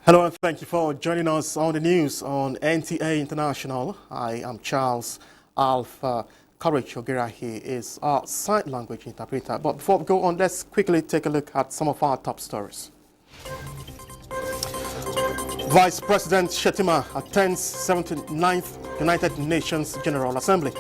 Hello and thank you for joining us on the news on NTA International. I am Charles Alpha. Courage Ogira. He is our sign language interpreter. But before we go on, let's quickly take a look at some of our top stories. Vice President Shettima attends 79th United Nations General Assembly.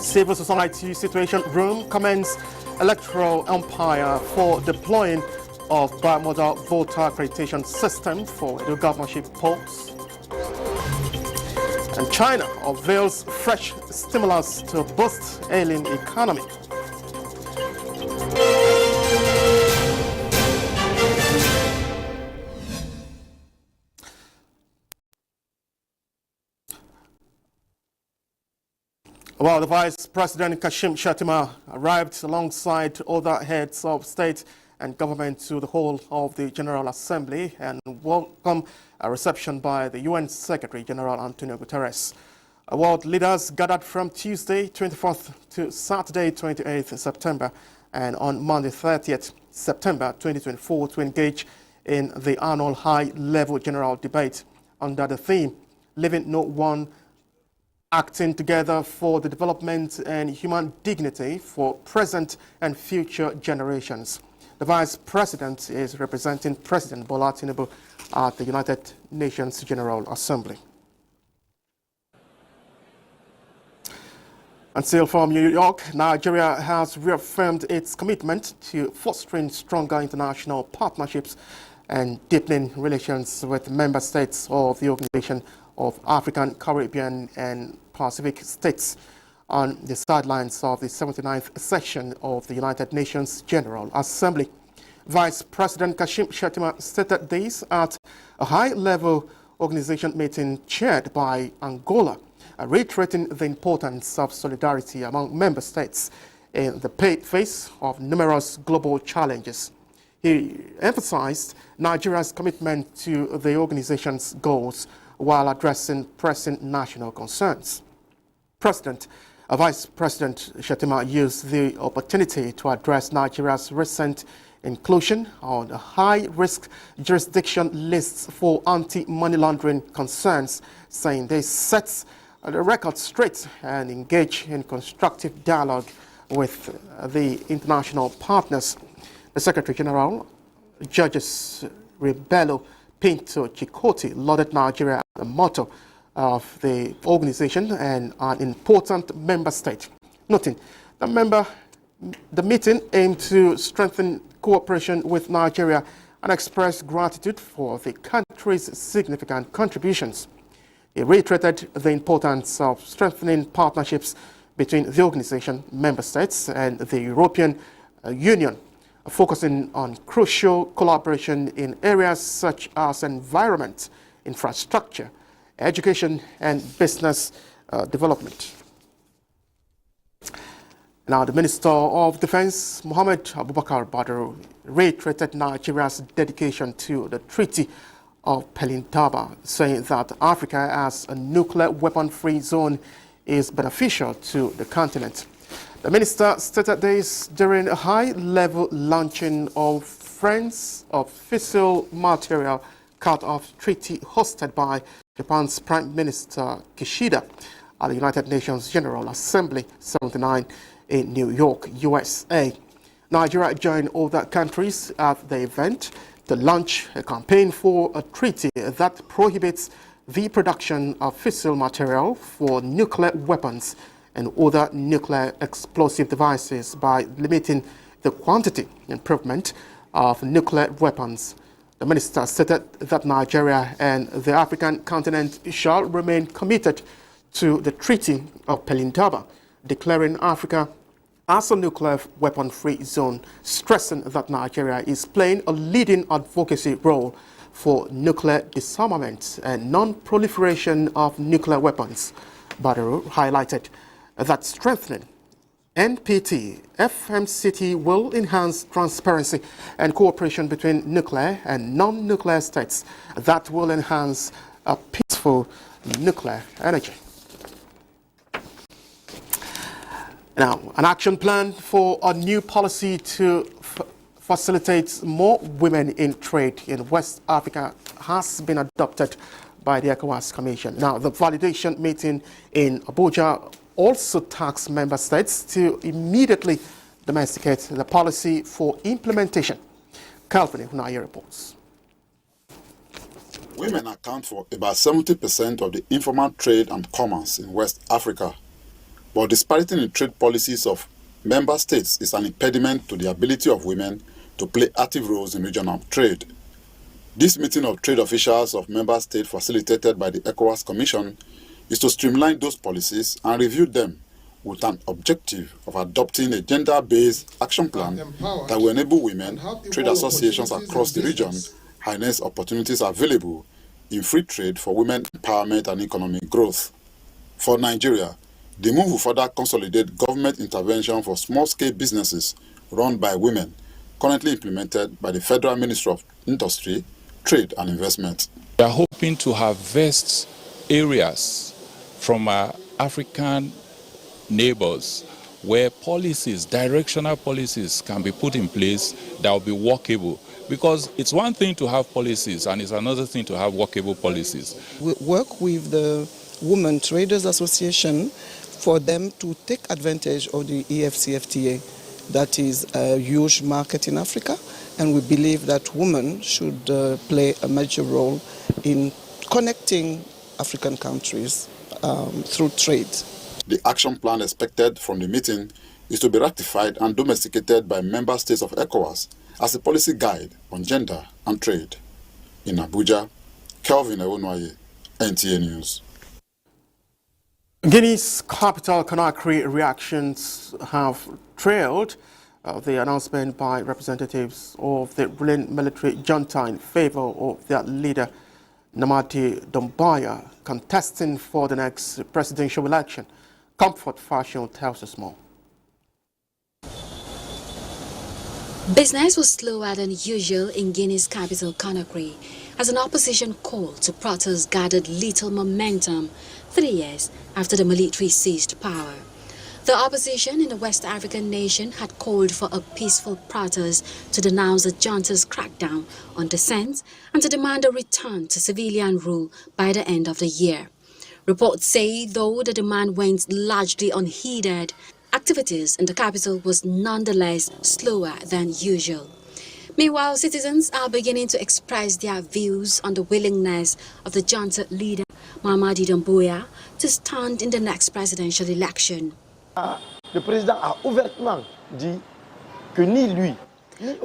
Civil society situation room commends electoral umpire for deploying of bimodal voter accreditation system for the governorship polls. And China unveils fresh stimulus to boost ailing economy. Well, the Vice President Kashim Shettima arrived alongside other heads of state and government to the hall of the General Assembly and welcome a reception by the UN Secretary General Antonio Guterres. World leaders gathered from Tuesday 24th to Saturday 28th September and on Monday 30th September 2024 to engage in the annual high-level general debate under the theme Leaving No One Acting Together for the Development and Human Dignity for Present and Future Generations. The Vice President is representing President Bola Tinubu at the United Nations General Assembly. And still from New York, Nigeria has reaffirmed its commitment to fostering stronger international partnerships and deepening relations with member states of the Organization of African, Caribbean and Pacific States on the sidelines of the 79th session of the United Nations General Assembly. Vice President Kashim Shettima stated this at a high-level organization meeting chaired by Angola, reiterating the importance of solidarity among member states in the face of numerous global challenges. He emphasized Nigeria's commitment to the organization's goals while addressing pressing national concerns. Vice President Shettima used the opportunity to address Nigeria's recent inclusion on the high-risk jurisdiction lists for anti-money laundering concerns, saying this sets the record straight and engage in constructive dialogue with the international partners. The Secretary General, Judges Rebelo Pinto Chikoti, lauded Nigeria as the motto of the organization and an important member state, noting the meeting aimed to strengthen cooperation with Nigeria and express gratitude for the country's significant contributions. He reiterated the importance of strengthening partnerships between the organization, member states, and the European Union, focusing on crucial collaboration in areas such as environment, infrastructure, education, and business development. Now, the Minister of Defense, Mohammed Abubakar Badru, reiterated Nigeria's dedication to the Treaty of Pelindaba, saying that Africa as a nuclear weapon-free zone is beneficial to the continent. The minister stated this during a high-level launching of Friends of Fissile Material Cut-Off Treaty hosted by Japan's Prime Minister Kishida at the United Nations General Assembly 79 in New York, USA. Nigeria joined other countries at the event to launch a campaign for a treaty that prohibits the production of fissile material for nuclear weapons and other nuclear explosive devices by limiting the quantity improvement of nuclear weapons. The minister stated that Nigeria and the African continent shall remain committed to the Treaty of Pelindaba, declaring Africa as a nuclear weapon-free zone, stressing that Nigeria is playing a leading advocacy role for nuclear disarmament and non-proliferation of nuclear weapons. Badru highlighted that strengthening NPT FMCT will enhance transparency and cooperation between nuclear and non-nuclear states that will enhance a peaceful nuclear energy. Now, an action plan for a new policy to facilitate more women in trade in West Africa has been adopted by the ECOWAS Commission. Now, the validation meeting in Abuja also tasked member states to immediately domesticate the policy for implementation. Calvin Hunaya reports. Women account for about 70% of the informal trade and commerce in West Africa. But disparity in trade policies of member states is an impediment to the ability of women to play active roles in regional trade. This meeting of trade officials of member states facilitated by the ECOWAS Commission is to streamline those policies and review them with an objective of adopting a gender-based action plan that will enable women, trade associations across the region, harness opportunities available in free trade for women empowerment and economic growth. For Nigeria, the move will further consolidate government intervention for small-scale businesses run by women, currently implemented by the Federal Ministry of Industry, Trade and Investment. We are hoping to harvest areas from our African neighbors where policies, directional policies can be put in place that will be workable. Because it's one thing to have policies and it's another thing to have workable policies. We work with the Women Traders Association for them to take advantage of the EFCFTA. That is a huge market in Africa, and we believe that women should play a major role in connecting African countries through trade. The action plan expected from the meeting is to be ratified and domesticated by member states of ECOWAS as a policy guide on gender and trade. In Abuja, Kelvin Ewonwaye, NTA News. Guinea's capital, Conakry, reactions have trailed the announcement by representatives of the ruling military junta in favor of their leader, Namadi Doumbouya, contesting for the next presidential election. Comfort Fashion tells us more. Business was slower than usual in Guinea's capital, Conakry, as an opposition call to protest gathered little momentum 3 years after the military seized power. The opposition in the West African nation had called for a peaceful protest to denounce the junta's crackdown on dissent and to demand a return to civilian rule by the end of the year. Reports say, though the demand went largely unheeded, activities in the capital was nonetheless slower than usual. Meanwhile, citizens are beginning to express their views on the willingness of the junta leader, Namadi Doumbouya, to stand in the next presidential election. Le président a ouvertement dit que ni lui,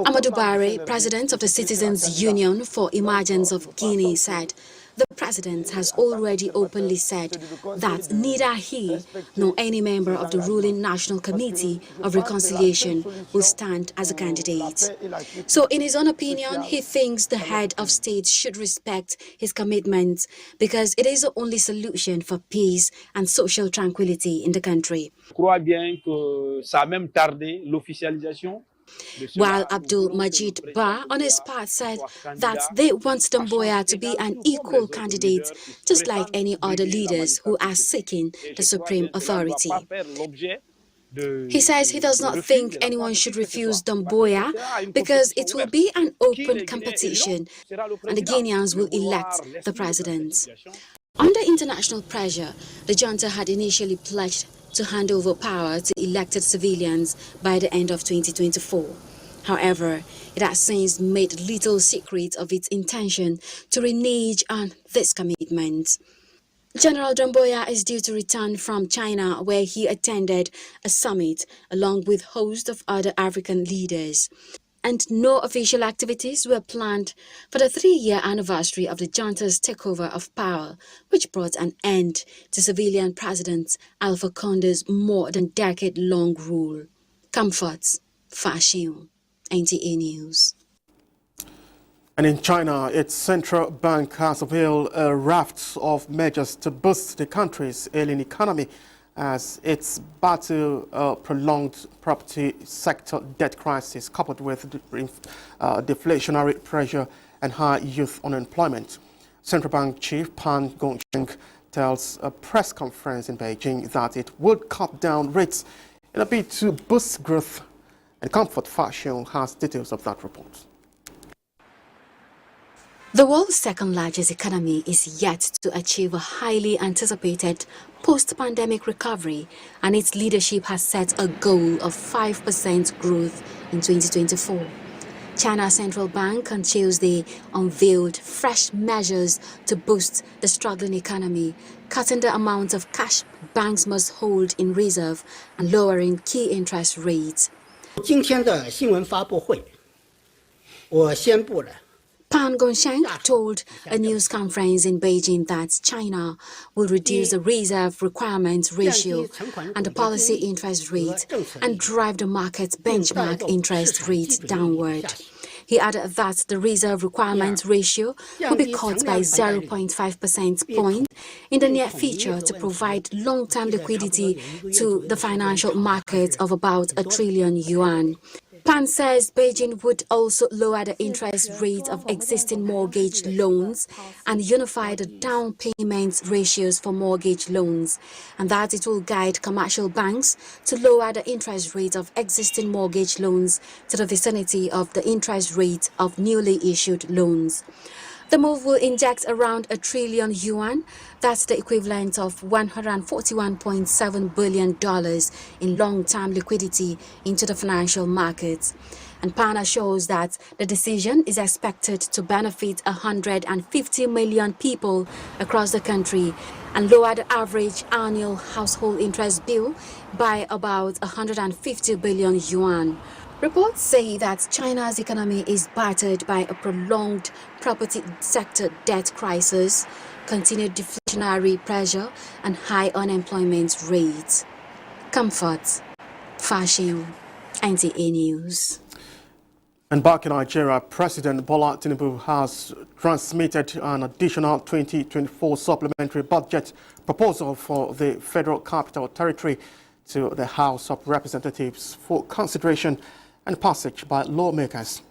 Amadou Barre, president of the Citizens Union for Emergence of Guinea, said the president has already openly said that neither he nor any member of the ruling National Committee of Reconciliation will stand as a candidate. So in his own opinion, he thinks the head of state should respect his commitments because it is the only solution for peace and social tranquility in the country. je crois bien que ça a même tardé l'officialisation. While Abdul Majid Ba, on his part, said that they want Doumbouya to be an equal candidate, just like any other leaders who are seeking the supreme authority. He says he does not think anyone should refuse Doumbouya because it will be an open competition and the Guineans will elect the president. Under international pressure, the junta had initially pledged to hand over power to elected civilians by the end of 2024. However, it has since made little secret of its intention to renege on this commitment. General Doumbouya is due to return from China, where he attended a summit along with hosts of other African leaders. And no official activities were planned for the 3-year anniversary of the junta's takeover of power, which brought an end to civilian President Alpha Conde's more than decade-long rule. Comforts, Fashion, NTA News. And in China, its central bank has unveiled a raft of measures to boost the country's ailing economy as its battle prolonged property sector debt crisis coupled with deflationary pressure and high youth unemployment. Central Bank Chief Pan Gongcheng tells a press conference in Beijing that it would cut down rates in a bid to boost growth And Comfort Fashion has details of that report. The world's second largest economy is yet to achieve a highly anticipated post-pandemic recovery, and its leadership has set a goal of 5% growth in 2024. China's central bank on Tuesday unveiled fresh measures to boost the struggling economy, cutting the amount of cash banks must hold in reserve and lowering key interest rates. 今天的新闻发布会，我宣布了。 Pan Gongsheng told a news conference in Beijing that China will reduce the reserve requirement ratio and the policy interest rate and drive the market's benchmark interest rate downward. He added that the reserve requirement ratio will be cut by 0.5 percentage point in the near future to provide long-term liquidity to the financial markets of about $1 trillion. Pan says Beijing would also lower the interest rate of existing mortgage loans and unify the down payment ratios for mortgage loans, and that it will guide commercial banks to lower the interest rate of existing mortgage loans to the vicinity of the interest rate of newly issued loans. The move will inject around $1 trillion, that's the equivalent of $141.7 billion in long-term liquidity into the financial markets. And Pan shows that the decision is expected to benefit 150 million people across the country and lower the average annual household interest bill by about 150 billion yuan. Reports say that China's economy is battered by a prolonged property sector debt crisis, continued deflationary pressure, and high unemployment rates. Comfort, Fashion, NTA News. And back in Nigeria, President Bola Tinubu has transmitted an additional 2024 supplementary budget proposal for the Federal Capital Territory to the House of Representatives for consideration and passage by lawmakers.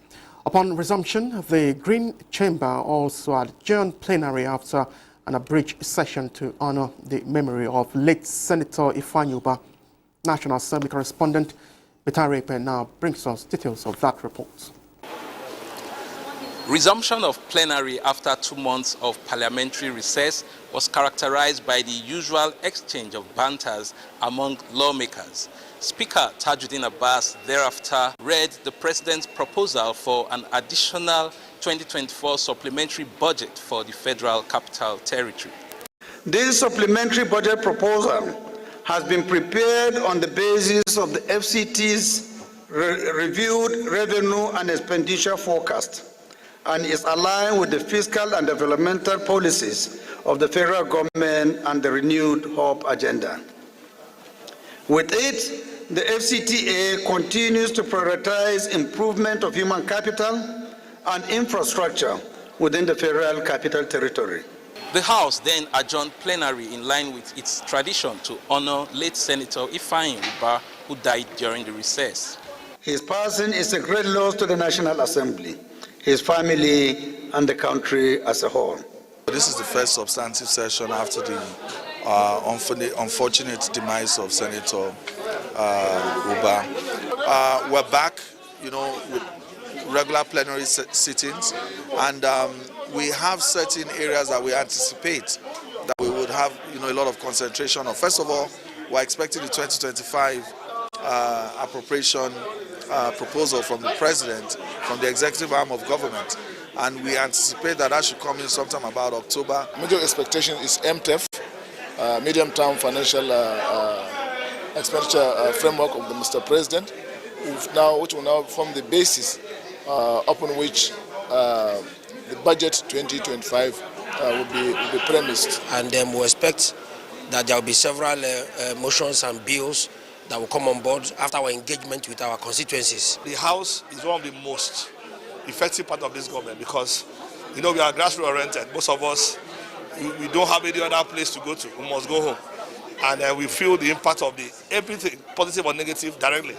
Upon resumption, the Green Chamber also adjourned plenary after an abridged session to honor the memory of late Senator Ifeanyi. National Assembly correspondent Betarepe now brings us details of that report. Resumption of plenary after 2 months of parliamentary recess was characterized by the usual exchange of banters among lawmakers. Speaker Tajuddin Abbas thereafter read the President's proposal for an additional 2024 supplementary budget for the Federal Capital Territory. This supplementary budget proposal has been prepared on the basis of the FCT's reviewed revenue and expenditure forecast and is aligned with the fiscal and developmental policies of the federal government and the renewed Hope agenda. With it, the FCTA continues to prioritize improvement of human capital and infrastructure within the Federal Capital Territory. The House then adjourned plenary in line with its tradition to honor late Senator Ifeanyi, who died during the recess. His passing is a great loss to the National Assembly, his family, and the country as a whole. This is the first substantive session after the unfortunate demise of Senator Uba. We're back, with regular plenary sittings, and we have certain areas that we anticipate that we would have, a lot of concentration on. First of all, we're expecting the 2025 appropriation proposal from the President, from the executive arm of government, and we anticipate that should come in sometime about October. Major expectation is MTEF, medium-term financial expenditure framework of the Mr. President, which will now form the basis upon which the budget 2025 will be premised. And we expect that there will be several motions and bills that will come on board after our engagement with our constituencies. The House is one of the most effective part of this government because, we are grassroots oriented. Most of us, we don't have any other place to go to. We must go home. And we feel the impact of everything, positive or negative, directly.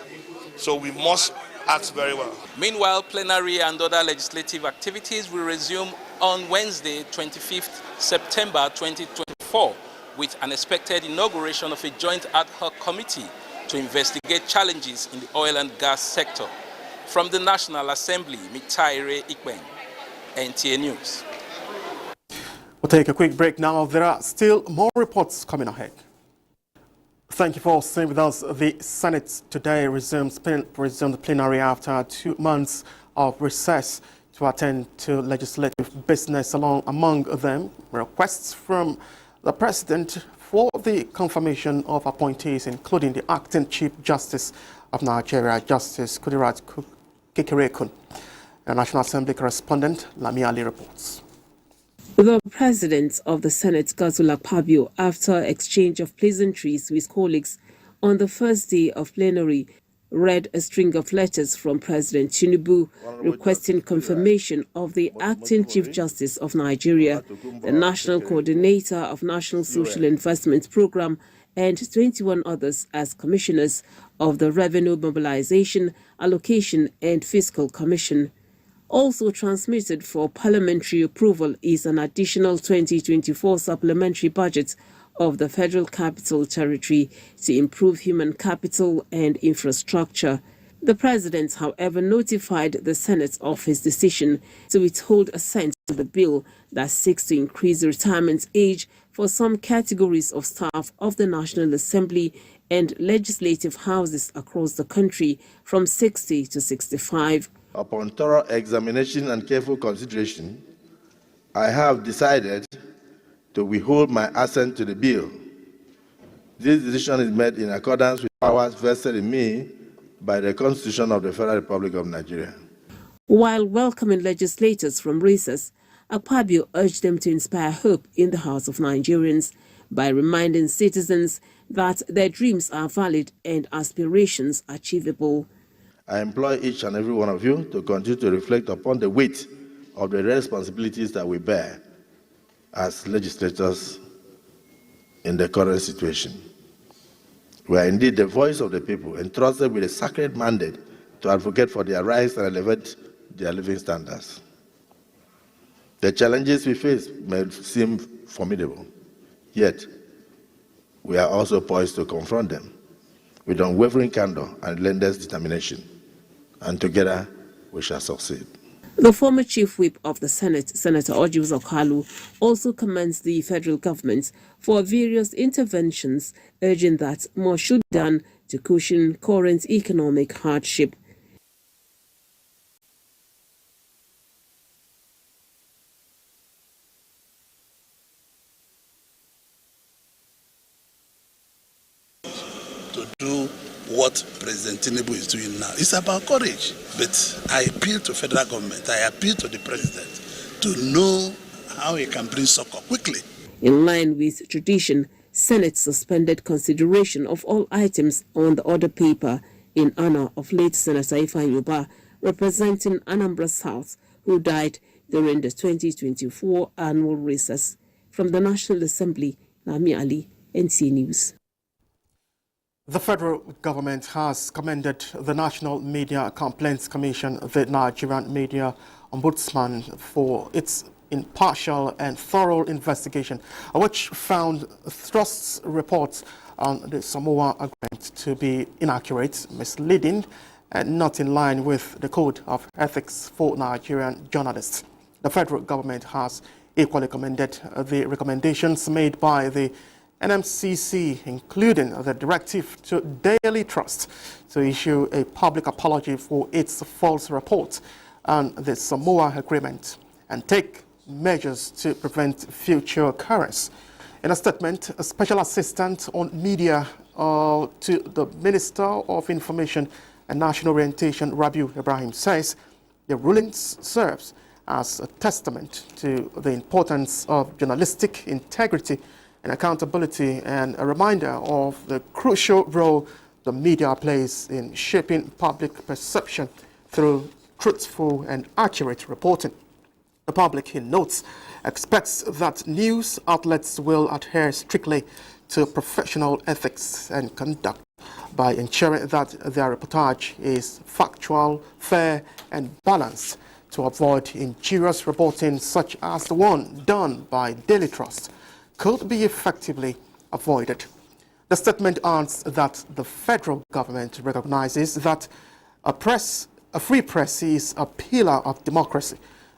So we must act very well. Meanwhile, plenary and other legislative activities will resume on Wednesday, 25th September 2024, with an expected inauguration of a joint ad hoc committee to investigate challenges in the oil and gas sector. From the National Assembly, Mitaire Ikwen, NTA News. We'll take a quick break now. There are still more reports coming ahead. Thank you for staying with us. The Senate today resumed plenary after 2 months of recess to attend to legislative business, among them requests from the President for the confirmation of appointees, including the Acting Chief Justice of Nigeria, Justice Kudirat Kekerekun. The National Assembly correspondent Lami Ali reports. The President of the Senate, Godswill Akpabio, after exchange of pleasantries with colleagues on the first day of plenary, read a string of letters from President Tinubu requesting confirmation of the Acting Chief Justice of Nigeria, the National Coordinator of National Social Investment Program, and 21 others as commissioners of the Revenue Mobilization, Allocation and Fiscal Commission. Also transmitted for parliamentary approval is an additional 2024 supplementary budget of the Federal Capital Territory to improve human capital and infrastructure. The President, however, notified the Senate of his decision to withhold assent to the bill that seeks to increase the retirement age for some categories of staff of the National Assembly and legislative houses across the country from 60 to 65. Upon thorough examination and careful consideration, I have decided to withhold my assent to the bill. This decision is made in accordance with powers vested in me by the Constitution of the Federal Republic of Nigeria. While welcoming legislators from recess, Akpabio urged them to inspire hope in the hearts of Nigerians by reminding citizens that their dreams are valid and aspirations achievable. I implore each and every one of you to continue to reflect upon the weight of the responsibilities that we bear as legislators in the current situation. We are indeed the voice of the people, entrusted with a sacred mandate to advocate for their rights and elevate their living standards. The challenges we face may seem formidable, yet we are also poised to confront them with unwavering candor and relentless determination. And together we shall succeed. The former chief whip of the Senate, Senator Ojiuzo Okalu, also commends the federal government for various interventions, urging that more should be done to cushion current economic hardship. To do what President Tinubu is doing now. It's about courage. But I appeal to federal government, I appeal to the president to know how he can bring succor quickly. In line with tradition, Senate suspended consideration of all items on the order paper in honor of late Senator Ifeanyi Ubah, representing Anambra South, who died during the 2024 annual recess. From the National Assembly, Lami Ali, NTA News. The federal government has commended the National Media Complaints Commission, the Nigerian Media Ombudsman, for its impartial and thorough investigation, which found Trust's reports on the Samoa Agreement to be inaccurate, misleading, and not in line with the Code of Ethics for Nigerian journalists. The federal government has equally commended the recommendations made by the NMCC, including the directive to Daily Trust to issue a public apology for its false report on the Samoa Agreement and take measures to prevent future occurrence. In a statement, a special assistant on media to the Minister of Information and National Orientation, Rabiu Ibrahim, says the ruling serves as a testament to the importance of journalistic integrity and accountability, and a reminder of the crucial role the media plays in shaping public perception through truthful and accurate reporting. The public, he notes, expects that news outlets will adhere strictly to professional ethics and conduct by ensuring that their reportage is factual, fair, and balanced to avoid injurious reporting such as the one done by Daily Trust could be effectively avoided. The statement adds that the federal government recognizes that a free press is a pillar of democracy,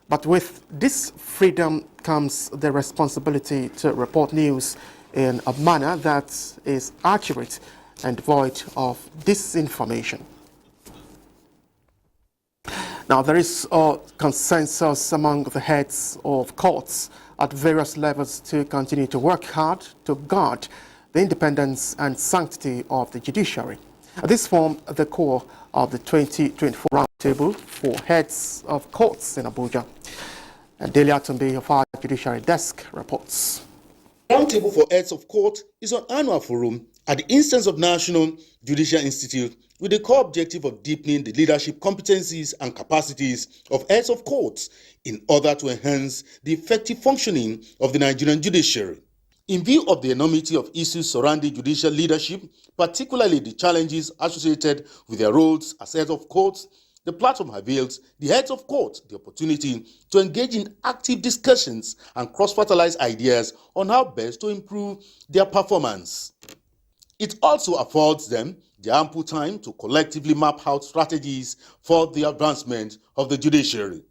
but with this freedom comes the responsibility to report news in a manner that is accurate and devoid of disinformation. Now, there is a consensus among the heads of courts at various levels to continue to work hard to guard the independence and sanctity of the judiciary. This formed the core of the 2024 roundtable for heads of courts in Abuja. And Delia Tumbi of our Judiciary Desk reports. Roundtable for Heads of Court is an annual forum at the instance of National Judicial Institute with the core objective of deepening the leadership competencies and capacities of heads of courts in order to enhance the effective functioning of the Nigerian judiciary. In view of the enormity of issues surrounding judicial leadership, particularly the challenges associated with their roles as heads of courts, the platform avails the heads of court the opportunity to engage in active discussions and cross-fertilize ideas on how best to improve their performance. It also affords them the ample time to collectively map out strategies for the advancement of the judiciary.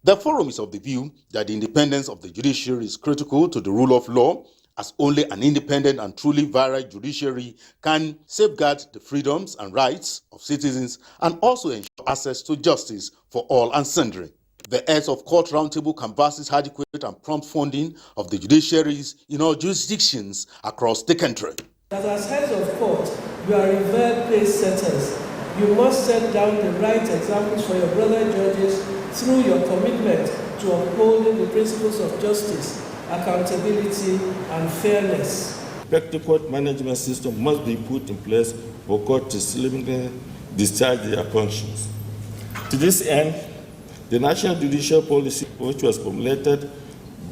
The forum is of the view that the independence of the judiciary is critical to the rule of law, as only an independent and truly varied judiciary can safeguard the freedoms and rights of citizens and also ensure access to justice for all and sundry. The Heads of Court Roundtable canvasses adequate and prompt funding of the judiciaries in all jurisdictions across the country. As heads of court, you are revered pace setters. You must set down the right examples for your brother judges through your commitment to upholding the principles of justice, accountability, and fairness. Effective court management system must be put in place for courts to swiftly discharge their functions. To this end, the National Judicial Policy, which was formulated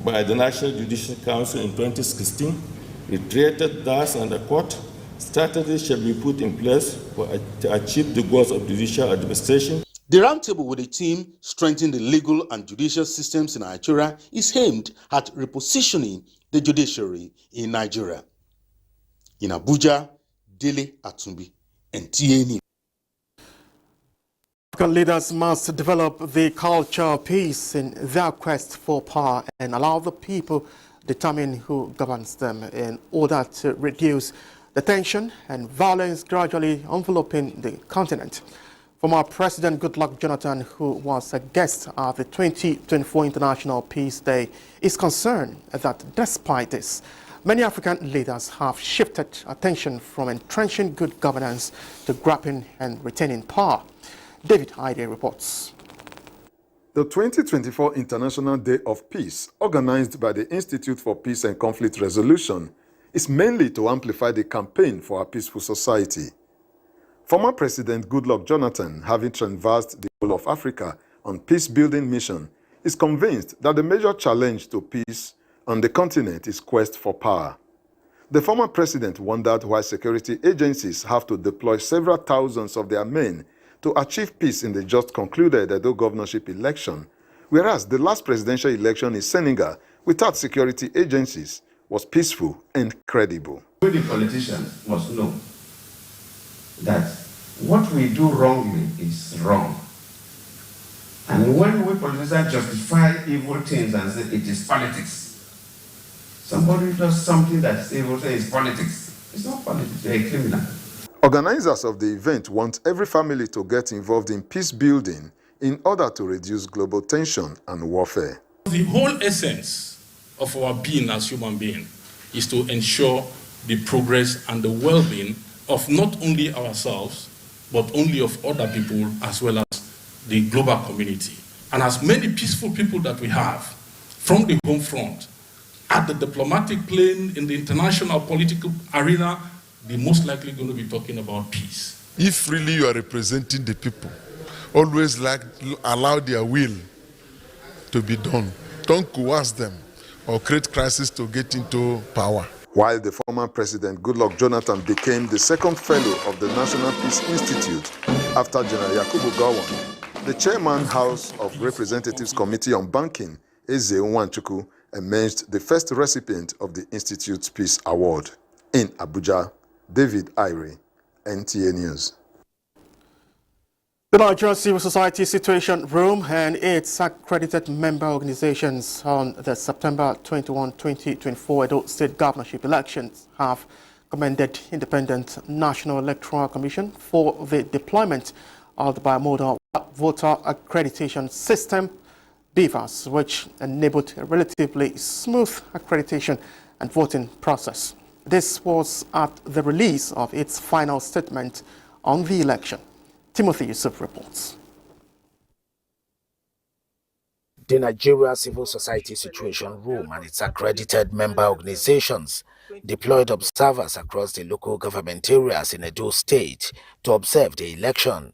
by the National Judicial Council in 2016, reiterated thus and the court strategies shall be put in place to achieve the goals of judicial administration. The roundtable with the theme Strengthening the Legal and Judicial Systems in Nigeria is aimed at repositioning the judiciary in Nigeria. In Abuja, Dele Atumbi, NTA. African leaders must develop the culture of peace in their quest for power and allow the people determine who governs them in order to reduce the tension and violence gradually enveloping the continent. Former President Goodluck Jonathan, who was a guest at the 2024 International Peace Day, is concerned that despite this, many African leaders have shifted attention from entrenching good governance to grabbing and retaining power. David Ide reports. The 2024 International Day of Peace, organized by the Institute for Peace and Conflict Resolution, is mainly to amplify the campaign for a peaceful society. Former President Goodluck Jonathan, having traversed the whole of Africa on peace-building mission, is convinced that the major challenge to peace on the continent is quest for power. The former president wondered why security agencies have to deploy several thousands of their men to achieve peace in the just concluded Edo governorship election, whereas the last presidential election in Senegal without security agencies was peaceful and credible. We, the politicians, must know that what we do wrongly is wrong. And when we politicians justify evil things and say it is politics, somebody does something that is evil, say it's politics. It's not politics, you're a criminal. Organizers of the event want every family to get involved in peace building in order to reduce global tension and warfare. The whole essence of our being as human beings is to ensure the progress and the well-being of not only ourselves, but only of other people as well as the global community. And as many peaceful people that we have from the home front, at the diplomatic plane, in the international political arena, they're most likely going to be talking about peace. If really you are representing the people, always allow their will to be done. Don't coerce them or create crisis to get into power. While the former president Goodluck Jonathan became the second fellow of the National Peace Institute after General Yakubu Gowon, the chairman House of Representatives Committee on Banking, Eze Nwanchukwu, emerged the first recipient of the Institute's Peace Award. In Abuja, David Irie, NTA News. The Nigerian Civil Society Situation Room and its accredited member organizations on the September 21, 2024 Edo State governorship elections have commended Independent National Electoral Commission for the deployment of the bimodal voter accreditation system, BVAS, which enabled a relatively smooth accreditation and voting process. This was at the release of its final statement on the election. Timothy Yusuf reports. The Nigeria Civil Society Situation Room and its accredited member organizations deployed observers across the local government areas in Edo State to observe the election.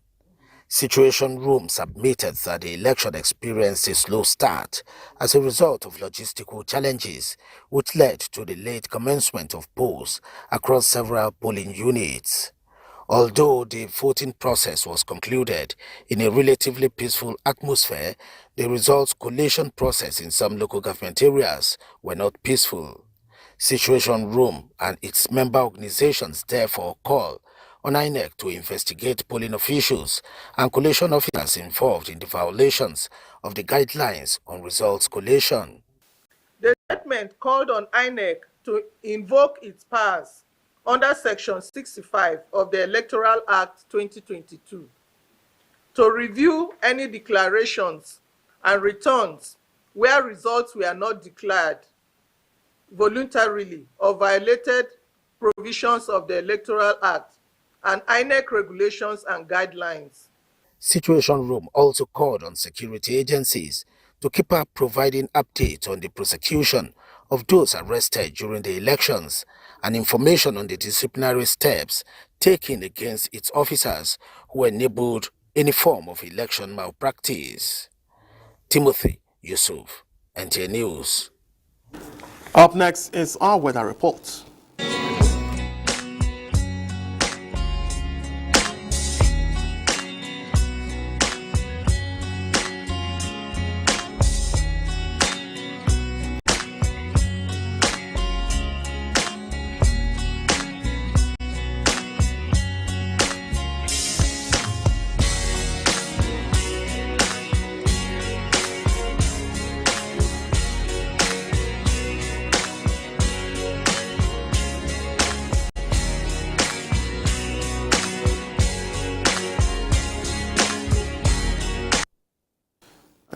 Situation Room submitted that the election experienced a slow start as a result of logistical challenges, which led to the late commencement of polls across several polling units. Although the voting process was concluded in a relatively peaceful atmosphere, the results collation process in some local government areas were not peaceful. Situation Room and its member organizations therefore call on INEC to investigate polling officials and collation officers involved in the violations of the guidelines on results collation. The statement called on INEC to invoke its powers under Section 65 of the Electoral Act 2022 to review any declarations and returns where results were not declared voluntarily or violated provisions of the Electoral Act and INEC regulations and guidelines. Situation Room also called on security agencies to keep up providing updates on the prosecution of those arrested during the elections and information on the disciplinary steps taken against its officers who enabled any form of election malpractice. Timothy Yusuf, NTA News. Up next is our weather report.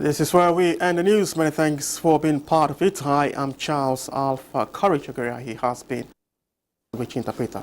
This is where we end the news. Many thanks for being part of it. I am Charles Alpha Courage. He has been which interpreter.